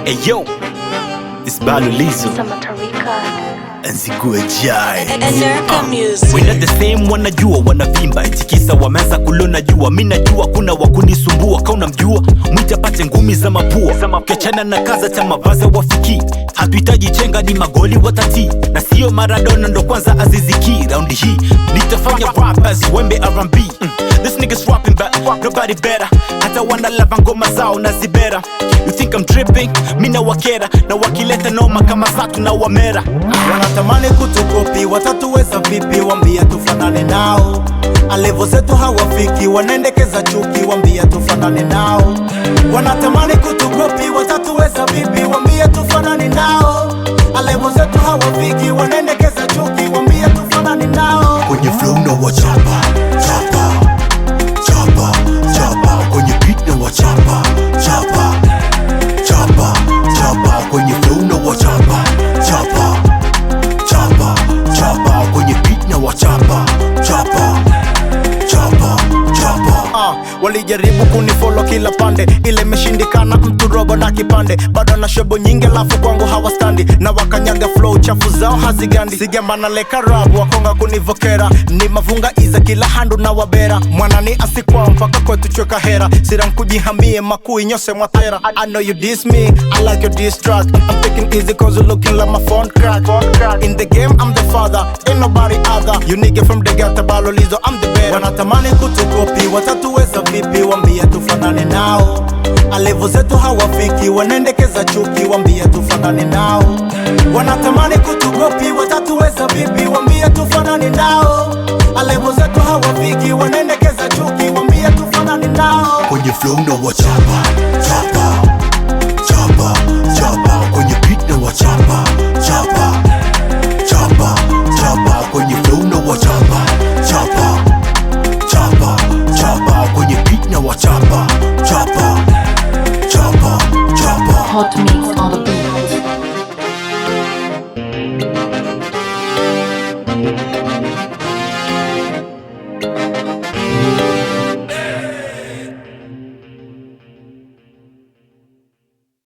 Hey yo, it's Balo, Lizo and Zigua Prime. Anarkamusic. We not the same, wanajua wanavimba itikisa wameanza kulona jua. Mimi najua kuna wakunisumbua, kauna mjua mwita pate ngumi za mapua. Kiachana na kaza cha mavazi wafiki, hatuhitaji chenga ni magoli watati. Na sio Maradona ndo kwanza aziziki. Raundi hii nitafanya rappers wembe R&B. This niggas rapping but nobody better. Hata wana lava ngoma zao na zibera. You think I'm tripping? Mina wakera na wakileta noma kama satu na wamera. Wanatamani kutukopi, watatuweza vipi? Wambia tufanane nao. Alevo zetu hawafiki, wanaendekeza chuki. Wambia tufanane nao. Wanatamani kutukopi, watatuweza vipi? Wambia tufanane nao. Alevo zetu hawafiki, wanaendekeza chuki. Wambia tufanane nao. Kwenye flow na wachapa, chapa, chapa, chapa. Kwenye beat na wachapa, chapa, chapa, chapa. Kwenye flow na wachapa, chapa, chapa, chapa. Kwenye beat na wachapa, chapa, chapa, chapa. Walijaribu kunifollow kila pande, ile meshindikana, mtu robo na kipande. Bado na shebo nyingi lafu kwangu hawastandi, na wakanyaga flow chafu zao hazigandi. Sigemana leka rabu wakonga kunivokera, ni mavunga iza kila handu na wabera. Mwanani asikwa mpaka kwetu chweka hera, siram kujihamie makui nyose mwatera. I know you diss me, I like your diss track. I'm taking easy cause you looking like my phone crack. In the game I'm the father, ain't nobody other. You nigga from the ghetto, Balo, Lizo, I'm the better. Wanatamani kutukopi, watatuweza vipi? Wambia tufanane nao. Alevo zetu hawafiki, wanaendekeza chuki. Wambia tufanane nao. Wanatamani kutukopi, watatuweza vipi? Wambia tufanane nao. Alevo zetu hawafiki, wanaendekeza chuki. Wambia tufanane nao. Kwenye flow na wachapa, chapa,